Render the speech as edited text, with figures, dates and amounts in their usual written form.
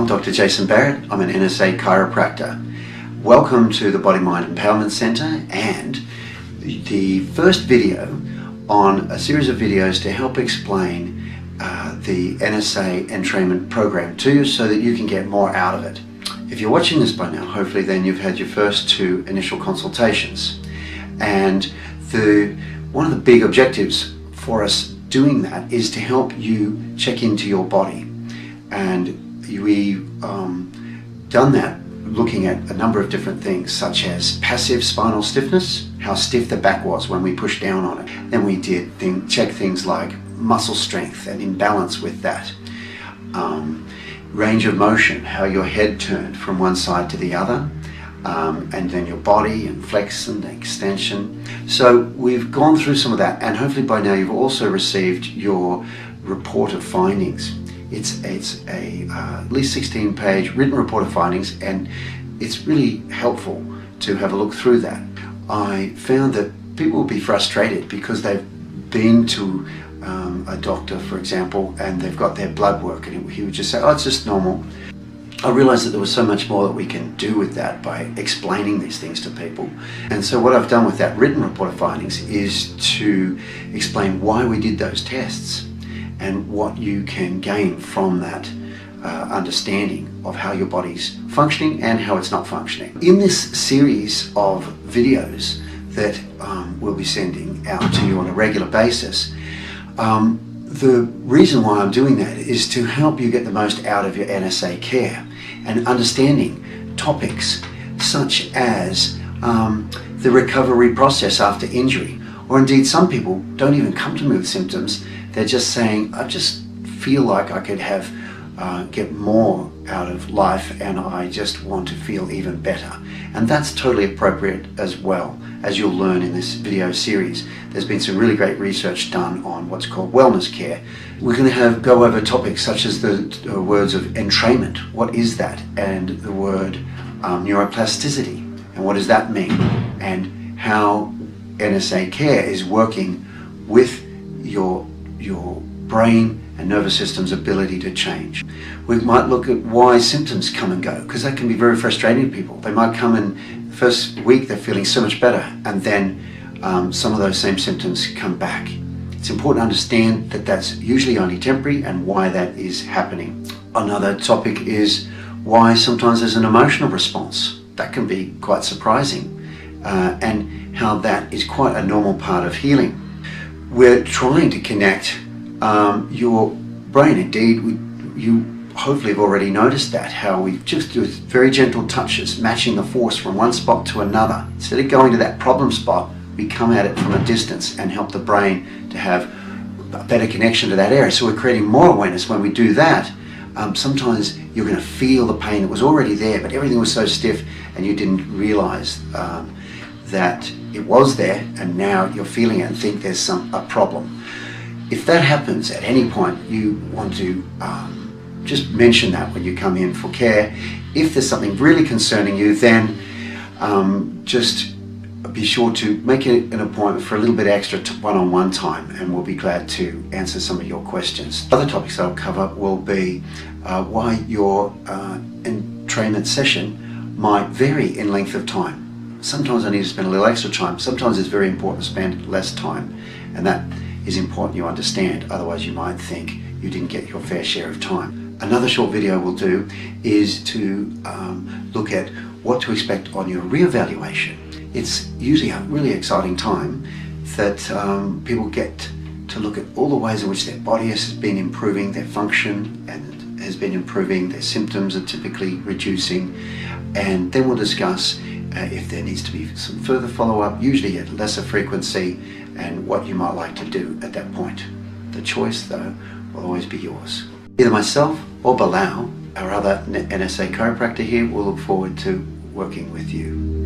I'm Dr. Jason Barrett. I'm an NSA chiropractor. Welcome to the Body Mind Empowerment Center and the first video on a series of videos to help explain the NSA entrainment program to you so that you can get more out of it. If you're watching this by now, hopefully then you've had your first two initial consultations. And one of the big objectives for us doing that is to help you check into your body. And we've done that looking at a number of different things, such as passive spinal stiffness, how stiff the back was when we pushed down on it. Then we did check things like muscle strength and imbalance with that. Range of motion, how your head turned from one side to the other, and then your body and flex and extension. So we've gone through some of that, and hopefully by now you've also received your report of findings. It's a at least 16-page written report of findings, and it's really helpful to have a look through that. I found that people will be frustrated because they've been to a doctor, for example, and they've got their blood work, and he would just say, oh, it's just normal. I realized that there was so much more that we can do with that by explaining these things to people. And so what I've done with that written report of findings is to explain why we did those tests and what you can gain from that understanding of how your body's functioning and how it's not functioning. In this series of videos that we'll be sending out to you on a regular basis, the reason why I'm doing that is to help you get the most out of your NSA care and understanding topics such as the recovery process after injury. Or indeed, some people don't even come to me with symptoms. They're just saying, I just feel like I could get more out of life, and I just want to feel even better. And that's totally appropriate as well, as you'll learn in this video series. There's been some really great research done on what's called wellness care. We're going to go over topics such as the words of entrainment. What is that? And the word neuroplasticity. And what does that mean? And how NSA care is working with your brain and nervous system's ability to change. We might look at why symptoms come and go, because that can be very frustrating to people. They might come in the first week, they're feeling so much better, and then some of those same symptoms come back. It's important to understand that that's usually only temporary and why that is happening. Another topic is why sometimes there's an emotional response. That can be quite surprising, and how that is quite a normal part of healing. We're trying to connect your brain. Indeed, you hopefully have already noticed that, how we just do very gentle touches, matching the force from one spot to another. Instead of going to that problem spot, we come at it from a distance and help the brain to have a better connection to that area. So we're creating more awareness when we do that. Sometimes you're going to feel the pain that was already there, but everything was so stiff and you didn't realize that it was there, and now you're feeling it and think there's a problem. If that happens at any point, you want to just mention that when you come in for care. If there's something really concerning you, then just be sure to make it an appointment for a little bit extra one-on-one time, and we'll be glad to answer some of your questions. Other topics that I'll cover will be why your entrainment session might vary in length of time. Sometimes I need to spend a little extra time. Sometimes it's very important to spend less time, and that is important you understand. Otherwise you might think you didn't get your fair share of time. Another short video we'll do is to look at what to expect on your reevaluation. It's usually a really exciting time that people get to look at all the ways in which their body has been improving, their function and has been improving, their symptoms are typically reducing, and then we'll discuss if there needs to be some further follow-up, usually at lesser frequency, and what you might like to do at that point. The choice, though, will always be yours. Either myself or Bilal, our other NSA chiropractor here, will look forward to working with you.